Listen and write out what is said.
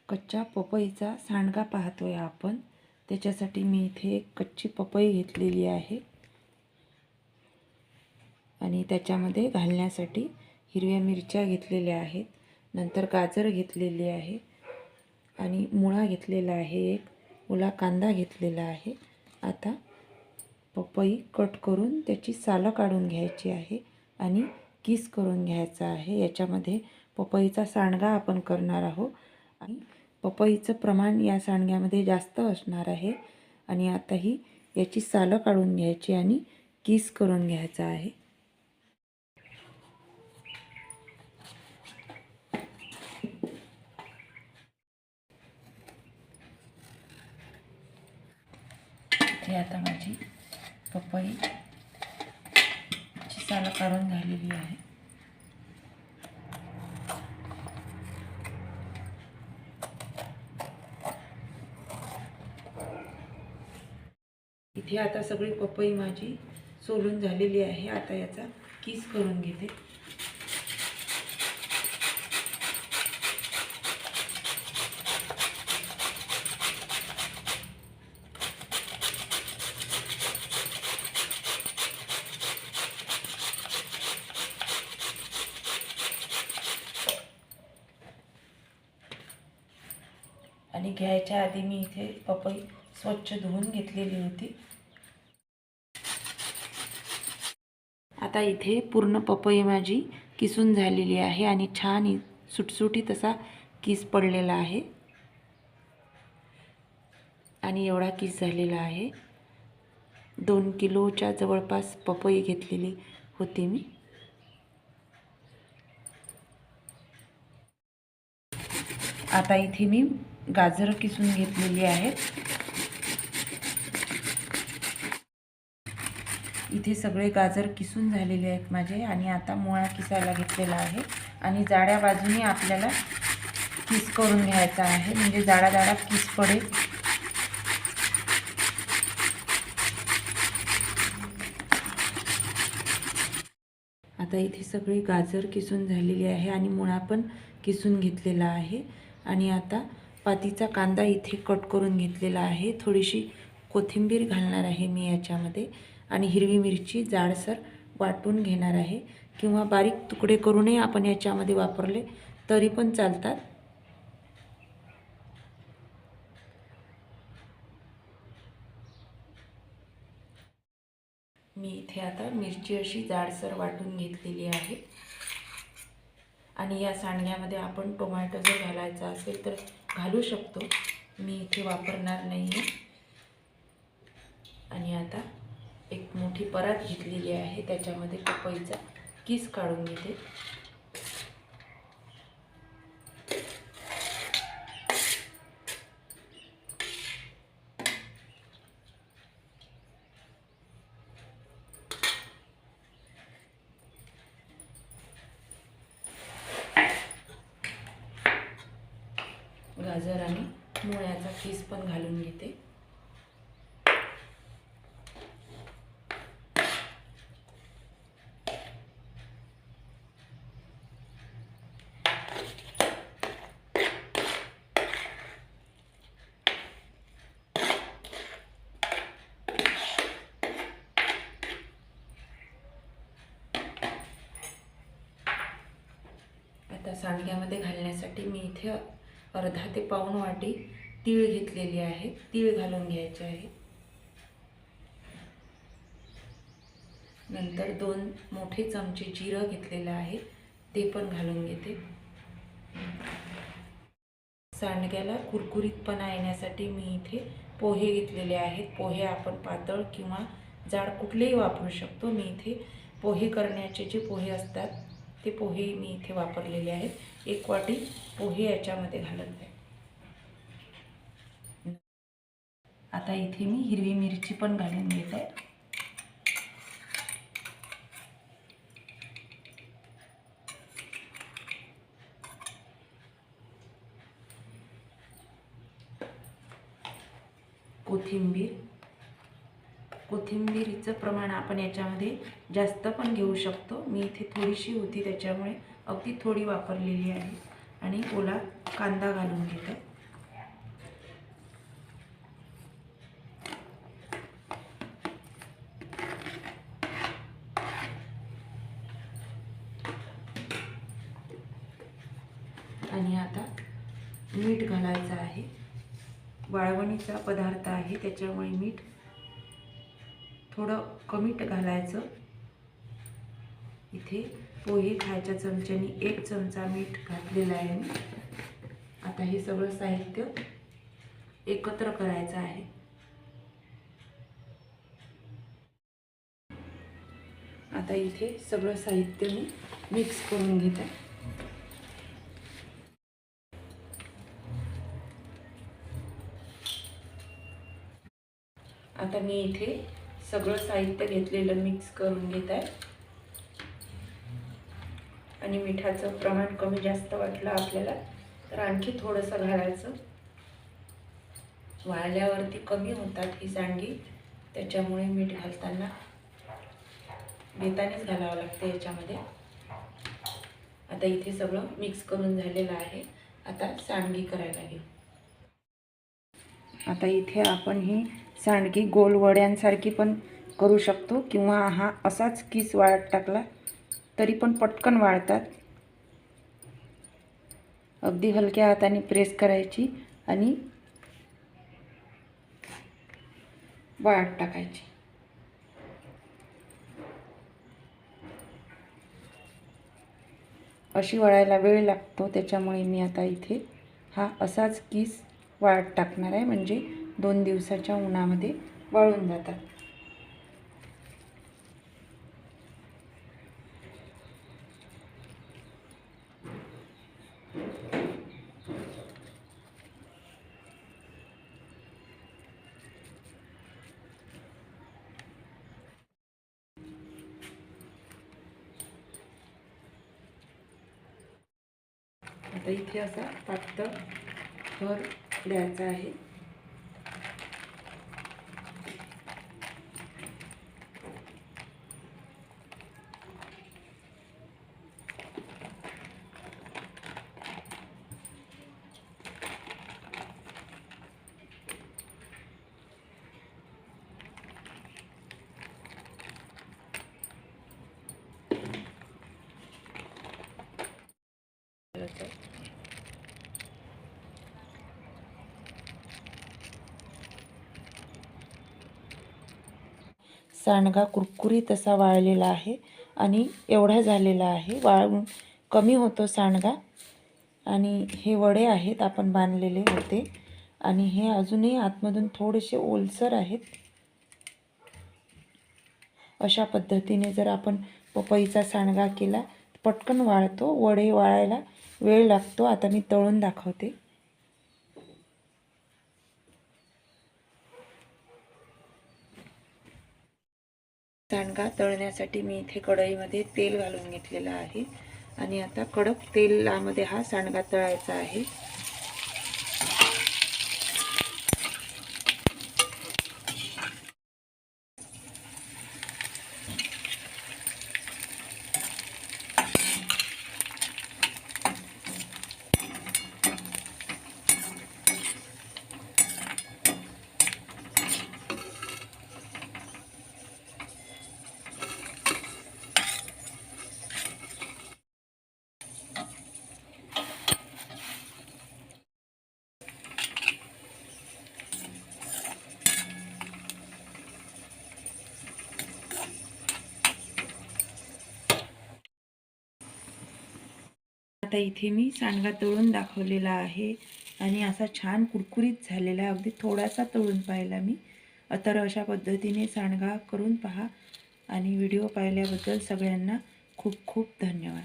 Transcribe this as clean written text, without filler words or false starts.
कच्च्या पपईचा सांडगा पाहतोय आपण। त्याच्यासाठी मी इथे एक कच्ची पपई घेतलेली आहे आणि त्याच्यामध्ये घालण्यासाठी हिरव्या मिरच्या घेतलेल्या आहेत, नंतर गाजर घेतलेली आहे आणि मुळा घेतलेला आहे, एक ओला कांदा घेतलेला आहे। आता पपई कट करून त्याची सालं काढून घ्यायची आहे आणि किस करून घ्यायचा आहे। याच्यामध्ये पपईचा सांडगा आपण करणार आहोत आणि पपईचं प्रमाण या सांडग्यामध्ये जास्त असणार आहे। आणि आता ही याची सालं काढून घ्यायची आणि किस करून घ्यायचा आहे। इथे आता माझी पपईची सालं काढून झालेली आहे। इथे आता सगळी पपई माझी सोलून झालेली आहे। आता याचा किस करून घेते। आणि घ्यायच्या आधी मी इथे पपई स्वच्छ धुवून घेतलेली होती। आता इथे पूर्ण पपई माझी किसून झालेली आहे आणि छान सुटसुटीत असा किस पडलेला आहे आणि एवढा किस झालेला आहे। 2 किलोच्या जवळपास पपई घेतलेली होती मी। आता इथे मी गाजर किसून घेतलेली आहेत। इथे सगळे गाजर किसून झालेले आहेत माझे आणि आता मुळा किसायला घेतलेला आहे आणि जाड्या बाजूने आपल्याला किस करून घ्यायचा आहे, म्हणजे जाडा जाडा किस पडेल। आता इथे सगळी गाजर किसून झालेली आहे आणि मुळा पण किसून घेतलेला आहे आणि आता पातीचा कांदा इथे कट करून घेतलेला आहे। थोडीशी कोथिंबीर घालणार आहे मी याच्यामध्ये आणि हिरवी मिरची जाडसर वाटून घेणार आहे, किंवा बारीक तुकडे करूनही आपण याच्यामध्ये वापरले तरी पण चालतात। मी इथे आता मिरची अशी जाडसर वाटून घेतलेली आहे आणि या सांडग्यामध्ये आपण टोमॅटो जर घालायचा असेल तर घालू शकतो, मी इथे वापरणार नाही। आणि आता एक मोठी परात घेतलेली आहे, त्याच्यामध्ये पपईचा किस काढून घेते। गाजर आणि मुळ्याचा किस पण घालून घेते। आता सांडग्यामध्ये घालण्यासाठी मी इथे अर्धा ते पाऊण वाटी तीळ घेतलेली आहे, तीळ घालून घ्यायचे आहे। नंतर 2 मोठे चमचे जिरं घेतलेलं आहे, ते पण घालून घेते। सांडग्याला कुरकुरीतपणा येण्यासाठी मी इथे पोहे घेतलेले आहेत। पोहे आपण पातळ किंवा जाड कुठलेही वापरू शकतो। मी इथे पोहे करण्याचे जे पोहे असतात ते पोहे मी इथे वापरलेले आहेत। 1 वाटी पोहे याच्यामध्ये घालत आहे। आता इथे मी हिरवी मिरची पण घालून घेत आहे। कोथिंबीरचं प्रमाण आपण याच्यामध्ये जास्त पण घेऊ शकतो। मी इथे थोडीशी होती त्याच्यामुळे अगदी थोडी वापरलेली आहे। आणि ओला कांदा घालून घेते। आता मीठ घालायचं आहे. वाळवणीचा पदार्थ आहे त्याच्यामुळे मीठ थोडं कमी घालायचं. इथे पोहे खायच्या चमच्याने 1 चमचा मीठ घातलेलं आहे मी. आता हे सगळं साहित्य एकत्र करायचं आहे. आता इथे सगळं साहित्य मी मिक्स करून घेत आहे. आता मी इथे सगळं साहित्य घेतलेलं मिक्स करून घेत आहे. आणि मिठाचं प्रमाण कमी जास्त वाटलं आपल्याला तर आणखी थोडंसं घालायचं. वाळल्यावरती कमी होतात ही सांडगी, त्याच्यामुळे मीठ घालताना बेतानेच घालावं लागतं याच्यामध्ये. आता इथे सगळं मिक्स करून झालेलं आहे. आता सांडगी करायला घेऊ. आता इथे आपण ही सांडगी गोल वड्यांसारखी पण करू शकतो किंवा हा असाच किस वाळत टाकला तरी पण पटकन वाळतात. अगदी हलक्या हाताने प्रेस करायची आणि वाळत टाकायची. अशी वळायला वेळ लागतो, त्याच्यामुळे मी आता इथे हा असाच किस वाळत टाकणार आहे, म्हणजे 2 दिवसाच्या उन्हामध्ये वाळून जातात. आता इथे असा पातळ थर द्यायचा आहे. सांडगा कुरकुरीत असा वाळलेला आहे आणि एवढा झालेला आहे. वाळून कमी होतो सांडगा. आणि हे वडे आहेत आपण बांधलेले होते आणि हे अजूनही आतमधून थोडेसे ओलसर आहेत. अशा पद्धतीने जर आपण पपईचा सांडगा केला पटकन वाळतो. वडे वाळायला वेळ लागतो. आता मी तळून दाखवते. सांडगा तळण्यासाठी मी इथे कढईमध्ये तेल घालून घेतलेलं आहे आणि आता कडक तेलामध्ये हा सांडगा तळायचा आहे. आता इथे मी सांडगा तळून दाखवलेला आहे आणि असा छान कुरकुरीत झालेला आहे. अगदी थोडासा तळून पाहिला मी. तर अशा पद्धतीने सांडगा करून पहा आणि व्हिडिओ पाहिल्याबद्दल सगळ्यांना खूप खूप धन्यवाद.